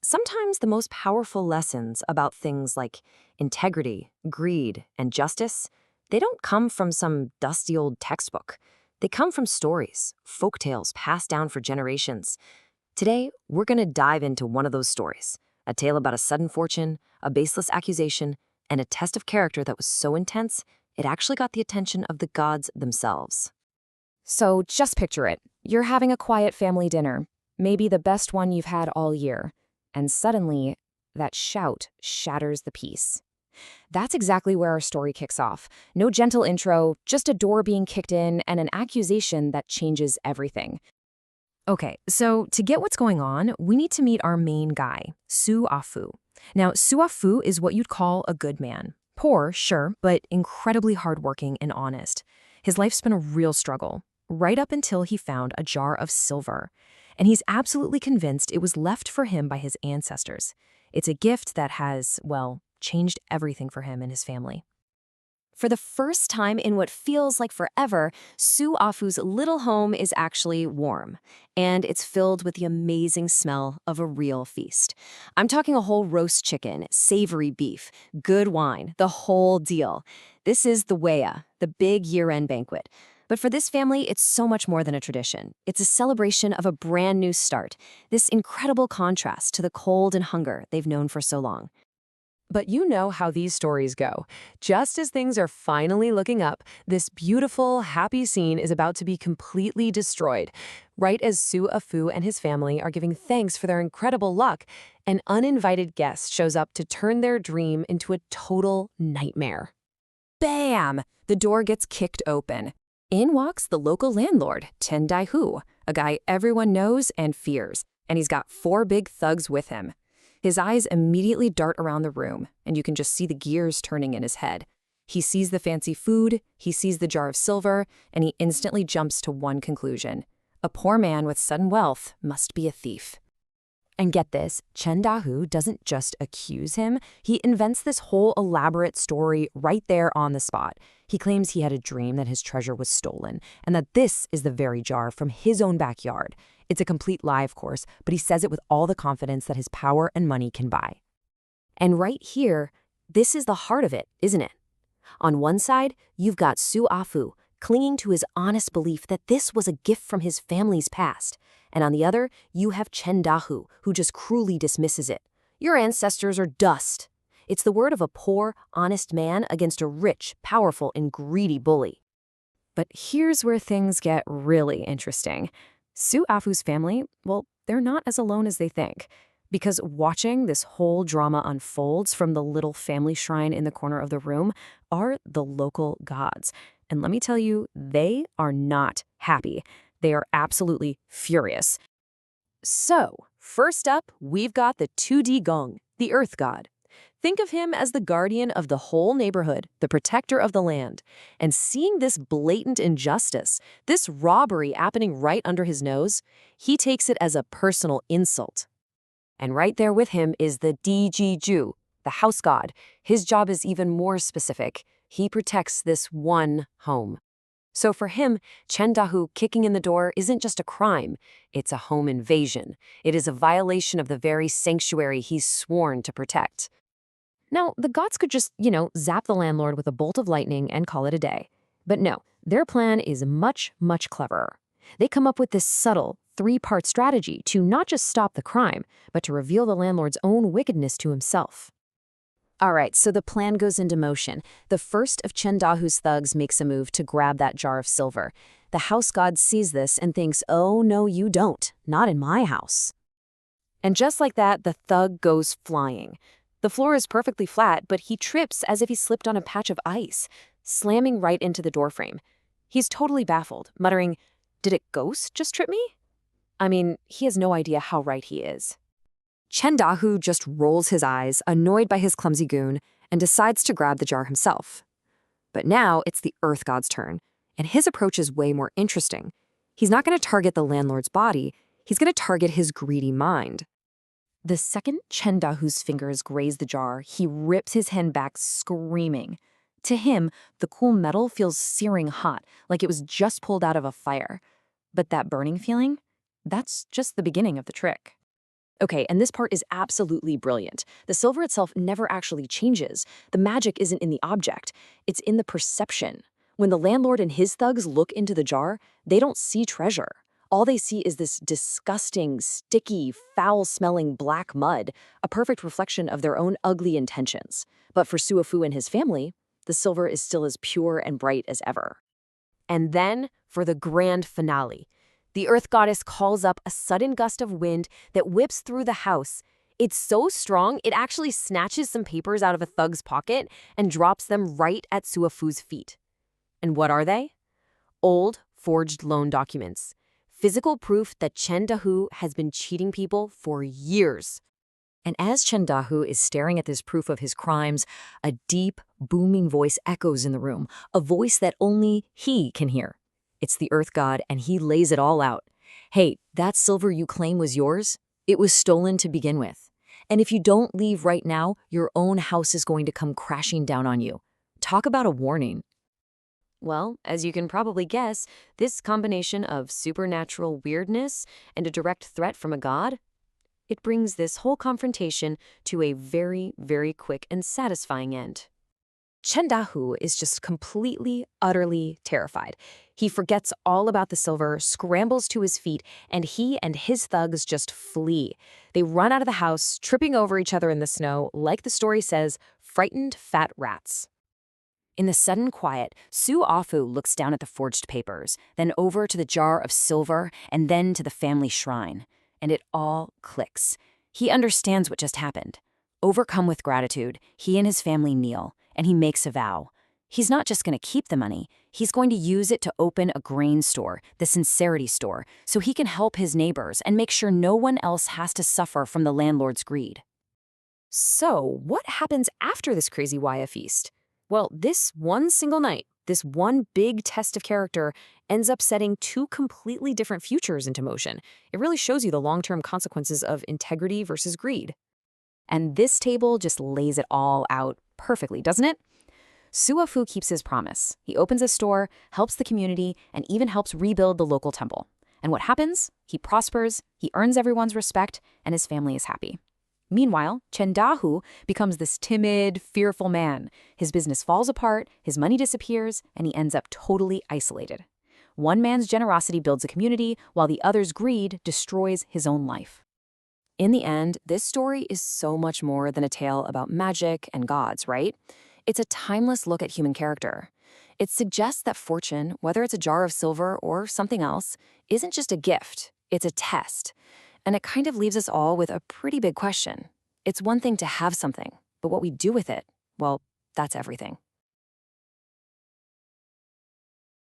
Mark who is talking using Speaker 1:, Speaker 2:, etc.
Speaker 1: Sometimes the most powerful lessons about things like integrity, greed, and justice, they don't come from some dusty old textbook. They come from stories, folk tales passed down for generations. Today, we're going to dive into one of those stories, a tale about a sudden fortune, a baseless accusation, and a test of character that was so intense, it actually got the attention of the gods themselves.
Speaker 2: So just picture it. You're having a quiet family dinner, maybe the best one you've had all year, and suddenly, that shout shatters the peace. That's exactly where our story kicks off. No gentle intro, just a door being kicked in and an accusation that changes everything. Okay, so to get what's going on, we need to meet our main guy, Su-afu. Now, Su-afu is what you'd call a good man. Poor, sure, but incredibly hardworking and honest. His life's been a real struggle, right up until he found a jar of silver. And he's absolutely convinced it was left for him by his ancestors. It's a gift that has, well, changed everything for him and his family. For the first time in what feels like forever, Su-afu's little home is actually warm, and it's filled with the amazing smell of a real feast. I'm talking a whole roast chicken, savory beef, good wine, the whole deal. This is the Weya, the big year-end banquet. But for this family, it's so much more than a tradition. It's a celebration of a brand new start, this incredible contrast to the cold and hunger they've known for so long.
Speaker 3: But you know how these stories go. Just as things are finally looking up, this beautiful, happy scene is about to be completely destroyed. Right as Su-afu and his family are giving thanks for their incredible luck, an uninvited guest shows up to turn their dream into a total nightmare.
Speaker 2: Bam! The door gets kicked open. In walks the local landlord, Chen Daihu, a guy everyone knows and fears, and he's got 4 big thugs with him. His eyes immediately dart around the room, and you can just see the gears turning in his head. He sees the fancy food, he sees the jar of silver, and he instantly jumps to one conclusion. A poor man with sudden wealth must be a thief. And get this, Chen Dahu doesn't just accuse him, he invents this whole elaborate story right there on the spot. He claims he had a dream that his treasure was stolen, and that this is the very jar from his own backyard. It's a complete lie, of course, but he says it with all the confidence that his power and money can buy. And right here, this is the heart of it, isn't it? On one side, you've got Su-afu, clinging to his honest belief that this was a gift from his family's past. And on the other, you have Chen Dahu, who just cruelly dismisses it. Your ancestors are dust. It's the word of a poor, honest man against a rich, powerful, and greedy bully. But here's where things get really interesting. Su-afu's family, well, they're not as alone as they think. Because watching this whole drama unfolds from the little family shrine in the corner of the room are the local gods. And let me tell you, they are not happy. They are absolutely furious. So, first up, we've got the 2D Gong, the Earth God. Think of him as the guardian of the whole neighborhood, the protector of the land. And seeing this blatant injustice, this robbery happening right under his nose, he takes it as a personal insult. And right there with him is the Djiju, the house god. His job is even more specific. He protects this one home. So for him, Chen Dahu kicking in the door isn't just a crime, it's a home invasion. It is a violation of the very sanctuary he's sworn to protect. Now, the gods could just, zap the landlord with a bolt of lightning and call it a day. But no, their plan is much, much cleverer. They come up with this subtle, 3-part strategy to not just stop the crime, but to reveal the landlord's own wickedness to himself. All right, so the plan goes into motion. The first of Chen Dahu's thugs makes a move to grab that jar of silver. The house god sees this and thinks, oh, no, you don't. Not in my house. And just like that, the thug goes flying. The floor is perfectly flat, but he trips as if he slipped on a patch of ice, slamming right into the doorframe. He's totally baffled, muttering, "Did a ghost just trip me?" I mean, he has no idea how right he is. Chen Dahu just rolls his eyes, annoyed by his clumsy goon, and decides to grab the jar himself. But now it's the Earth God's turn, and his approach is way more interesting. He's not going to target the landlord's body, he's going to target his greedy mind. The second Chen Dahu's fingers graze the jar, he rips his hand back, screaming. To him, the cool metal feels searing hot, like it was just pulled out of a fire. But that burning feeling? That's just the beginning of the trick.
Speaker 1: Okay, and this part is absolutely brilliant. The silver itself never actually changes. The magic isn't in the object, it's in the perception. When the landlord and his thugs look into the jar, they don't see treasure. All they see is this disgusting, sticky, foul-smelling black mud, a perfect reflection of their own ugly intentions. But for Suafu and his family, the silver is still as pure and bright as ever.
Speaker 2: And then, for the grand finale, the Earth Goddess calls up a sudden gust of wind that whips through the house. It's so strong, it actually snatches some papers out of a thug's pocket and drops them right at Suafu's feet. And what are they? Old, forged loan documents. Physical proof that Chen Dahu has been cheating people for years.
Speaker 1: And as Chen Dahu is staring at this proof of his crimes, a deep, booming voice echoes in the room, a voice that only he can hear. It's the Earth God, and he lays it all out. Hey, that silver you claim was yours? It was stolen to begin with. And if you don't leave right now, your own house is going to come crashing down on you. Talk about a warning.
Speaker 2: Well, as you can probably guess, this combination of supernatural weirdness and a direct threat from a god, it brings this whole confrontation to a very, very quick and satisfying end.
Speaker 3: Chen Dahu is just completely, utterly terrified. He forgets all about the silver, scrambles to his feet, and he and his thugs just flee. They run out of the house, tripping over each other in the snow, like the story says, frightened fat rats.
Speaker 1: In the sudden quiet, Suafu looks down at the forged papers, then over to the jar of silver, and then to the family shrine. And it all clicks. He understands what just happened. Overcome with gratitude, he and his family kneel, and he makes a vow. He's not just going to keep the money, he's going to use it to open a grain store, the Sincerity Store, so he can help his neighbors and make sure no one else has to suffer from the landlord's greed.
Speaker 3: So, what happens after this crazy Waya feast? Well, this one single night, this one big test of character ends up setting two completely different futures into motion. It really shows you the long-term consequences of integrity versus greed.
Speaker 1: And this table just lays it all out perfectly, doesn't it? Suafu keeps his promise. He opens a store, helps the community, and even helps rebuild the local temple. And what happens? He prospers, he earns everyone's respect, and his family is happy. Meanwhile, Chen Dahu becomes this timid, fearful man. His business falls apart, his money disappears, and he ends up totally isolated. One man's generosity builds a community, while the other's greed destroys his own life. In the end, this story is so much more than a tale about magic and gods, right? It's a timeless look at human character. It suggests that fortune, whether it's a jar of silver or something else, isn't just a gift, it's a test. And it kind of leaves us all with a pretty big question. It's one thing to have something, but what we do with it, well, that's everything.